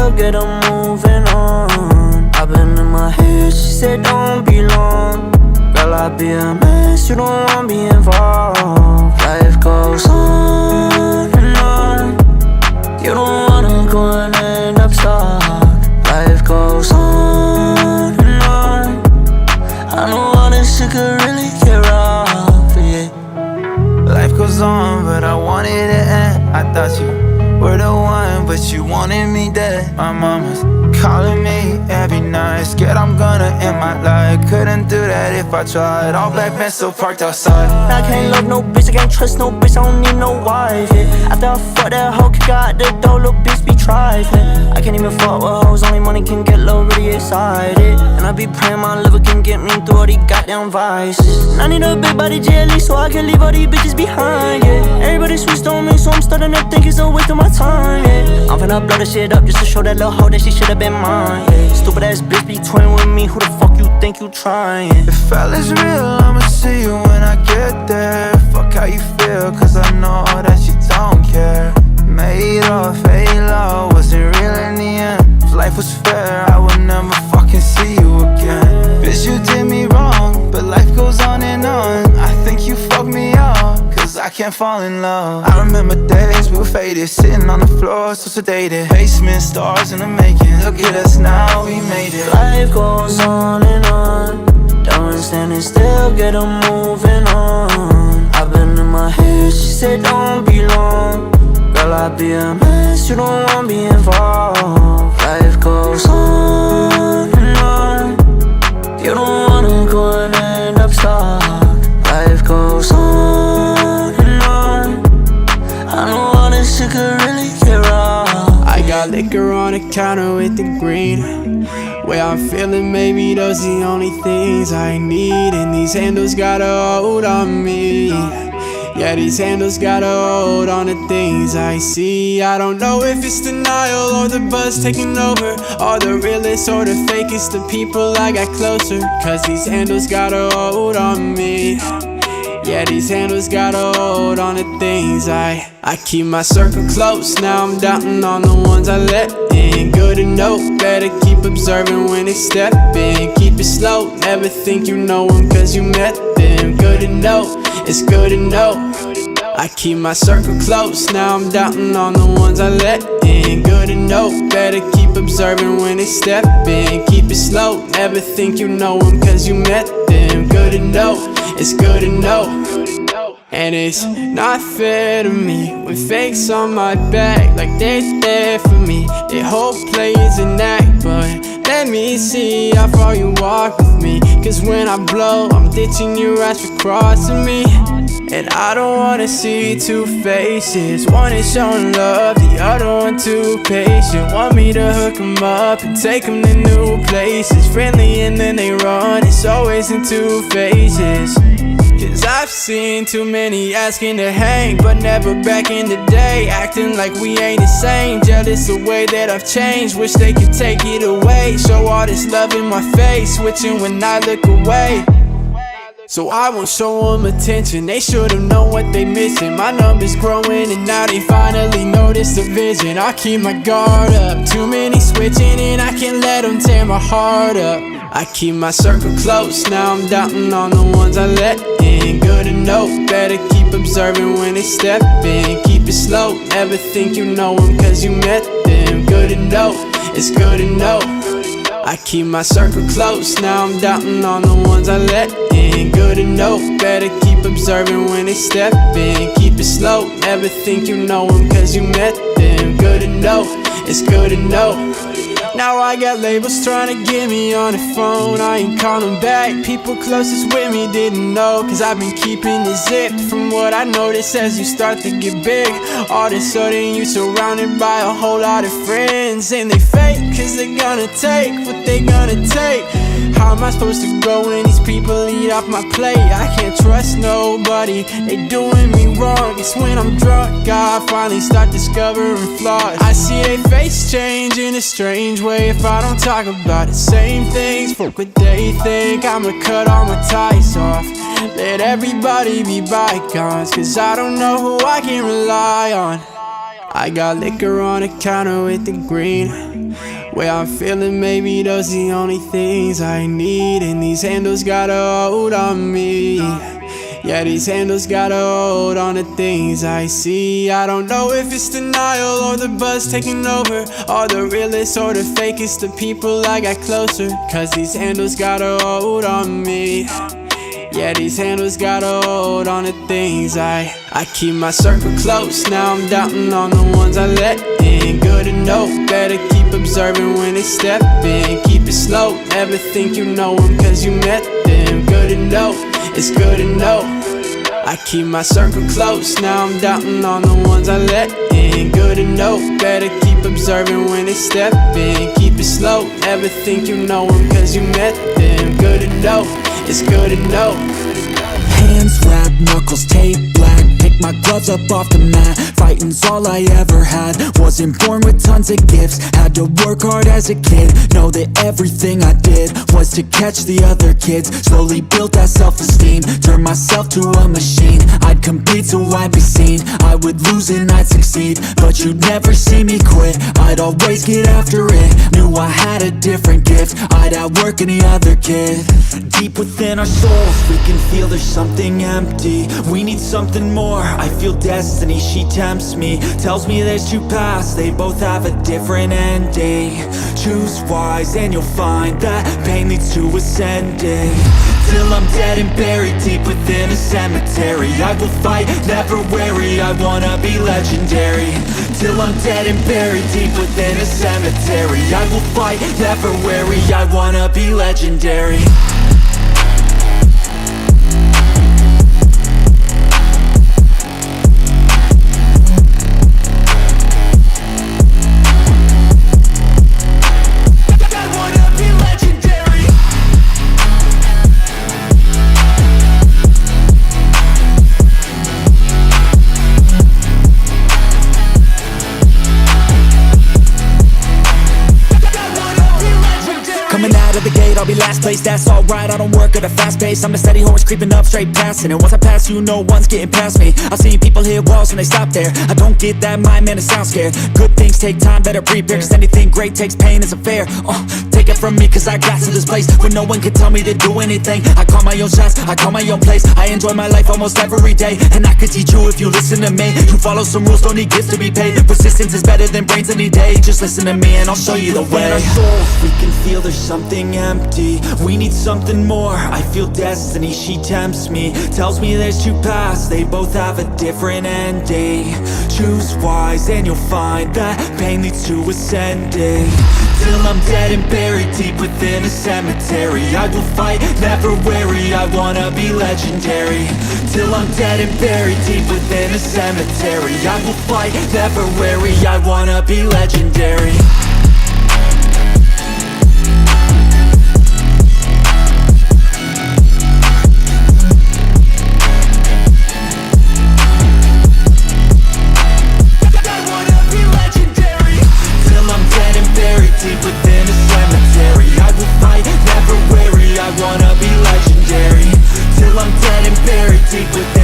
still get them moving on. I've been in my head, she said don't be long. Girl, I be a mess, you don't wanna be involved. Life goes on and on. You don't wanna go and end up stuck. Life goes on and on. I know all this shit could really get rough, yeah. Life goes on, but I wanted it to end. I thought you were the one, but you wanted me dead. My mama's calling me every night, scared I'm gonna end my life. Couldn't do that if I tried. All black men still parked outside. I can't love no bitch, I can't trust no bitch, I don't need no wife, yeah. After I fuck that hoe, kick out the door, little bitch be trifling. I can't even fuck with hoes, only money can get low, really excited. And I be praying my liver can get me through all these goddamn vices. And I need a big body jelly so I can leave all these bitches behind, yeah. Everybody switched on me, so I'm starting to think it's a waste of my time, yeah. I'm finna blow the shit up just to show that little hoe that she should've been mine, yeah. Stupid ass bitch be toying with me, who the fuck you think you trying? If hell is real, I'ma see you when I get there. Fuck how you feel, cause I know that you don't care. Made off, halo, was it real in the end? If life was fair, I would never fucking see you again. Bitch, you did me wrong, but life goes on and on. I think you fucked me up, cause I can't fall in love. I remember days we were faded, sitting on the floor, so sedated. Basement stars in the making, look at us now, we made it. Life goes on and on. Don't stand it still, get them moving on. I've been in my head, she said don't be long. Girl, I be a mess, you don't wanna be involved. Life goes on and on. You don't wanna go and end up stuck. Life goes on and on. I know all this shit could really get rough. I got liquor on the counter with the green. Way I'm feeling, maybe those the only things I need. And these handles got a hold on me. Yeah, these handles got a hold on the things I see. I don't know if it's denial or the buzz taking over, or the realest or the fakest, the people I got closer. Cause these handles got a hold on me. Yeah, these handles got a hold on the things I keep my circle close, now I'm doubting on the ones I let in. Good to know, better keep observing when they step in. Keep it slow, never think you know them cause you met them. Good to know, it's good to know. I keep my circle close, now I'm doubting on the ones I let in. Good to know, better keep observing when they step in. Keep it slow, never think you know them cause you met them. Good to know, it's good to know. And it's not fair to me when fakes on my back like they're there for me. They hope play is an act, but let me see how far you walk with me. Cause when I blow, I'm ditching your ass for crossing me. And I don't wanna see two faces. One is showing love, the other one too patient. Want me to hook 'em up and take 'em to new places. Friendly and then they run, it's always in two phases. Cause I've seen too many asking to hang, but never back in the day, acting like we ain't the same. Jealous the way that I've changed, wish they could take it away. Show all this love in my face, switching when I look away. So I won't show them attention, they should've known what they missing. My numbers growing and now they finally notice the vision. I keep my guard up, too many switching and I can't let them tear my heart up. I keep my circle close, now I'm doubting on the ones I let in. Good to know, better keep observing when they step in. Keep it slow, never think you know them cause you met them. Good to know, it's good to know. I keep my circle close, now I'm doubting on the ones I let in. Good to know, better keep observing when they step in. Keep it slow, never think you know them cause you met them. Good to know, it's good to know. Now I got labels trying to get me on the phone, I ain't calling back. People closest with me didn't know, cause I've been keeping it zipped. From what I noticed as you start to get big, all of a sudden you surrounded by a whole lot of friends. And they fake, cause they gonna take what they gonna take. How am I supposed to go when these people eat off my plate? I can't trust nobody, they doing me wrong. It's when I'm drunk, I finally start discovering flaws. I see they face change in a strange way if I don't talk about the same things. Fuck what they think, I'ma cut all my ties off. Let everybody be bygones, cause I don't know who I can rely on. I got liquor on the counter with the green. Way I'm feeling, maybe those the only things I need. And these handles got a hold on me. Yeah, these handles got a hold on the things I see. I don't know if it's denial or the buzz taking over, or the realest or the fakest, the people I got closer. Cause these handles got a hold on me. Yeah, these handles got a hold on the things I keep my circle close. Now I'm doubting on the ones I let in. Good to know, better keep observing when they step in. Keep it slow, never think you know them cause you met them. Good to know, it's good to know. I keep my circle close. Now I'm doubting on the ones I let in. Good to know, better keep observing when they step in. Keep it slow, never think you know them cause you met them. Good to know, it's good to know. Hands wrapped, knuckles taped black. Pick my gloves up off the mat. Fighting's all I ever had. Wasn't born with tons of gifts. Had to work hard as a kid. Know that everything I did was to catch the other kids. Slowly built that self-esteem. Turned myself to a machine. I'd compete so I'd be seen. I would lose and I'd succeed, but you'd never see me quit. I'd always get after it. Knew I had a different gift. I'd outwork any other kid. Deep within our souls, we can feel there's something empty. We need something more. I feel destiny, she tempts me. Tells me there's two paths, they both have a different ending. Choose wise and you'll find that pain leads to ascending. Till I'm dead and buried deep within a cemetery, I will fight, never weary, I wanna be legendary. Till I'm dead and buried deep within a cemetery, I will fight, never weary, I wanna be legendary. Coming out of the gate, I'll be last place, that's alright. I don't work at a fast pace, I'm a steady horse creeping up, straight passing. And once I pass you, no one's getting past me. I've seen people hit walls when they stop there. I don't get that mind, man, it sounds scared. Good things take time, better prepare, cause anything great takes pain, it's unfair. Take it from me, cause I got to this place where no one can tell me to do anything. I call my own shots, I call my own place. I enjoy my life almost every day, and I could teach you if you listen to me. You follow some rules, don't need gifts to be paid. Persistence is better than brains any day. Just listen to me and I'll show you the way. In our souls, we can feel there's something empty. We need something more. I feel destiny, she tempts me. Tells me there's two paths, they both have a different ending. Choose wise and you'll find that pain leads to ascending. Till I'm dead and buried deep within a cemetery, I will fight, never weary, I wanna be legendary. Till I'm dead and buried deep within a cemetery, I will fight, never weary, I wanna be legendary. Deep within a cemetery, I will fight, never weary, I wanna be legendary. Till I'm dead and buried deep within